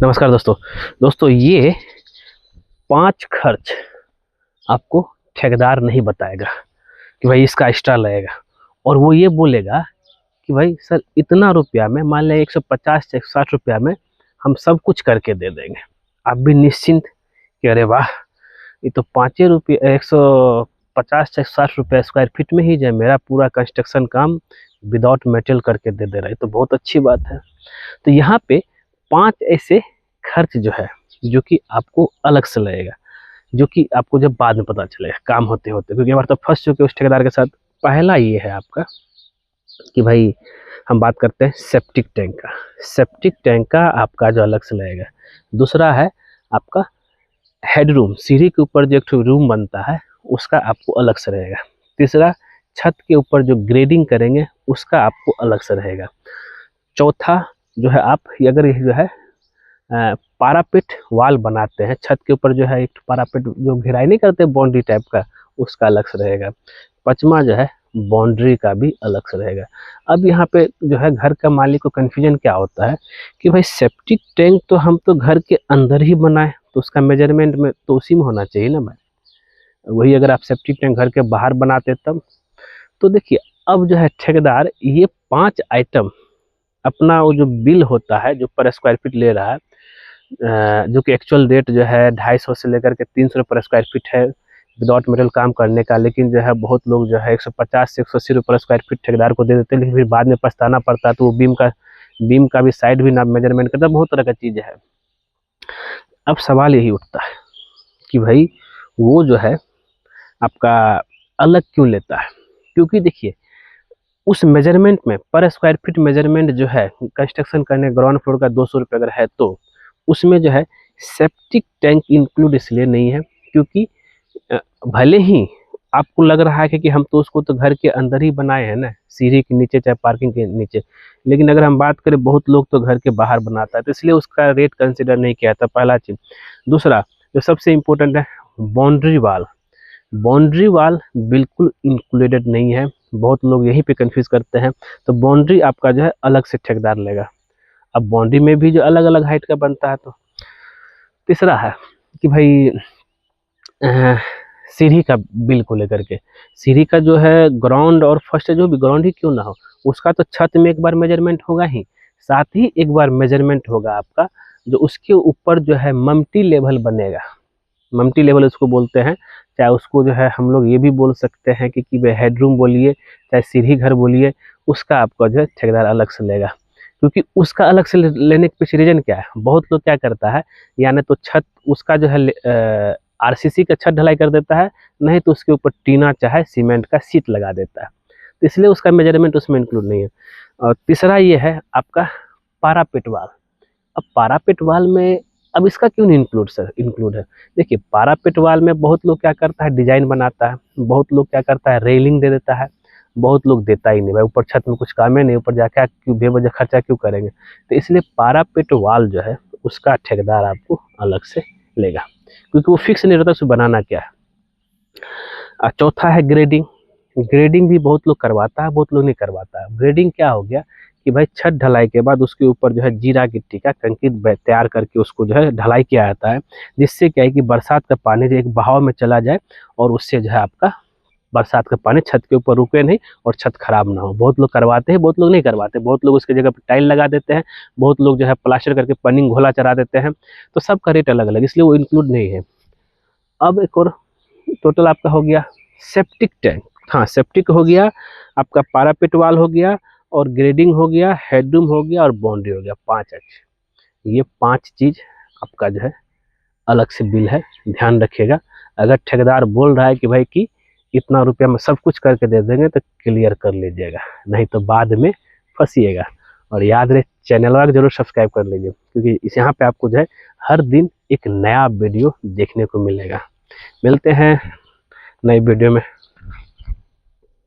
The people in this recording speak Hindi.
नमस्कार दोस्तों ये 5 खर्च आपको ठेकेदार नहीं बताएगा कि भाई इसका एक्स्ट्रा लगेगा। और वो ये बोलेगा कि भाई सर इतना रुपया में, मान लिया 150 से 160 रुपया में हम सब कुछ करके दे देंगे। आप भी निश्चिंत कि अरे वाह, ये तो 5 रुपये 150 से 60 रुपया स्क्वायर फीट में ही जो है मेरा पूरा कंस्ट्रक्शन काम विदाउट मटेरियल करके दे दे रहा है, तो बहुत अच्छी बात है। तो यहाँ पे 5 ऐसे खर्च जो है जो कि आपको अलग से लगेगा, जो कि आपको जब बाद में पता चलेगा काम होते होते, क्योंकि बार तो फंस चुके उस ठेकेदार के साथ। पहला ये है आपका कि भाई हम बात करते हैं सेप्टिक टैंक का। सेप्टिक टैंक का आपका जो अलग से लगेगा। दूसरा है आपका हेडरूम, सीढ़ी के ऊपर जो एक रूम बनता है उसका आपको अलग से रहेगा। तीसरा, छत के ऊपर जो ग्रेडिंग करेंगे उसका आपको अलग से रहेगा। चौथा जो है, आप अगर ये जो है पारापेट वाल बनाते हैं, छत के ऊपर जो है एक पारापेट जो घेराई नहीं करते बाउंड्री टाइप का, उसका अलग से रहेगा। पांचवा जो है बाउंड्री का भी अलग से रहेगा। अब यहाँ पे जो है घर का मालिक को कन्फ्यूजन क्या होता है कि भाई सेप्टिक टैंक तो हम तो घर के अंदर ही बनाए, तो उसका मेजरमेंट में तो उसी में होना चाहिए ना भाई। वही अगर आप सेप्टिक टैंक घर के बाहर बनाते तब। तो देखिए अब जो है ठेकेदार ये 5 आइटम अपना वो जो बिल होता है जो पर स्क्वायर फीट ले रहा है, जो कि एक्चुअल रेट जो है 250 से लेकर के 300 पर स्क्वायर फीट है विदाउट मटेरियल काम करने का। लेकिन जो है बहुत लोग जो है 150 से 180 रुपये पर स्क्वायर फीट ठेकेदार को दे देते हैं, लेकिन फिर बाद में पछताना पड़ता है। तो वो बीम का भी साइड भी ना मेजरमेंट करता, बहुत तरह का चीज़ है। अब सवाल यही उठता है कि भाई वो जो है आपका अलग क्यों लेता है, क्योंकि देखिए उस मेजरमेंट में पर स्क्वायर फीट मेजरमेंट जो है कंस्ट्रक्शन करने ग्राउंड फ्लोर का 200 रुपये अगर है, तो उसमें जो है सेप्टिक टैंक इंक्लूड इसलिए नहीं है क्योंकि भले ही आपको लग रहा है कि हम तो उसको तो घर के अंदर ही बनाए हैं ना, सीढ़ी के नीचे चाहे पार्किंग के नीचे, लेकिन अगर हम बात करें बहुत लोग तो घर के बाहर बनाता है, तो इसलिए उसका रेट कंसिडर नहीं किया था, पहला चीज़। दूसरा जो सबसे इम्पोर्टेंट है, बाउंड्री वाल। बाउंड्री वाल बिल्कुल इंक्लूडेड नहीं है, बहुत लोग यहीं पे कंफ्यूज करते हैं। तो बाउंड्री आपका जो है अलग से ठेकेदार लेगा। अब बाउंड्री में भी जो अलग अलग हाइट का बनता है। तो तीसरा है कि भाई सीढ़ी का बिल को लेकर के, सीढ़ी का जो है ग्राउंड और फर्स्ट जो भी ग्राउंड ही क्यों ना हो, उसका तो छत में एक बार मेजरमेंट होगा ही, साथ ही एक बार मेजरमेंट होगा आपका जो उसके ऊपर जो है मम्टी लेवल बनेगा। मम्टी लेवल उसको बोलते हैं, चाहे उसको जो है हम लोग ये भी बोल सकते हैं कि हेडरूम बोलिए चाहे सीढ़ी घर बोलिए, उसका आपका जो है ठेकेदार अलग से लेगा। क्योंकि उसका अलग से लेने के पीछे रीजन क्या है, बहुत लोग क्या करता है, यानी तो छत उसका जो है आरसीसी का छत ढलाई कर देता है, नहीं तो उसके ऊपर टीना चाहे सीमेंट का सीट लगा देता है, तो इसलिए उसका मेजरमेंट उसमें इंक्लूड नहीं है। और तीसरा ये है आपका पारापेट वाल। अब पारापेट वाल में अब इसका क्यों नहीं इंक्लूड है। देखिए पारापेट वाल में बहुत लोग क्या करता है, डिजाइन बनाता है, बहुत लोग क्या करता है रेलिंग दे देता है, बहुत लोग देता ही नहीं भाई, ऊपर छत में कुछ काम है नहीं, ऊपर जाकर क्यों बेवजह खर्चा क्यों करेंगे। तो इसलिए पारापेट वाल जो है उसका ठेकेदार आपको अलग से लेगा, क्योंकि वो फिक्स नहीं रहता उसको बनाना क्या है। और चौथा है ग्रेडिंग। ग्रेडिंग भी बहुत लोग करवाता है, बहुत लोग नहीं करवाता है। ग्रेडिंग क्या हो गया कि भाई छत ढलाई के बाद उसके ऊपर जो है जीरा गिट्टी का कंक्रीट तैयार करके उसको जो है ढलाई किया जाता है, जिससे क्या है कि बरसात का पानी जो एक बहाव में चला जाए और उससे जो है आपका बरसात का पानी छत के ऊपर रुके नहीं और छत खराब ना हो। बहुत लोग करवाते हैं, बहुत लोग नहीं करवाते, बहुत लोग उसकी जगह पर टाइल लगा देते हैं, बहुत लोग जो है प्लास्टर करके पनिंग घोला चढ़ा देते हैं। तो सबका रेट अलग अलग, इसलिए वो इंक्लूड नहीं है। अब एक और टोटल आपका हो गया सेप्टिक टैंक। हाँ सेप्टिक हो गया, आपका पारापेट वाल हो गया, और ग्रेडिंग हो गया, हेडरूम हो गया, और बाउंड्री हो गया। 5 ये 5 चीज़ आपका जो है अलग से बिल है, ध्यान रखिएगा। अगर ठेकेदार बोल रहा है कि भाई कि इतना रुपया में सब कुछ करके दे देंगे, तो क्लियर कर लीजिएगा, नहीं तो बाद में फंसिएगा। और याद रहे चैनल वाला जरूर सब्सक्राइब कर लीजिए, क्योंकि इस यहाँ पे आपको जो है हर दिन एक नया वीडियो देखने को मिलेगा। मिलते हैं नई वीडियो में।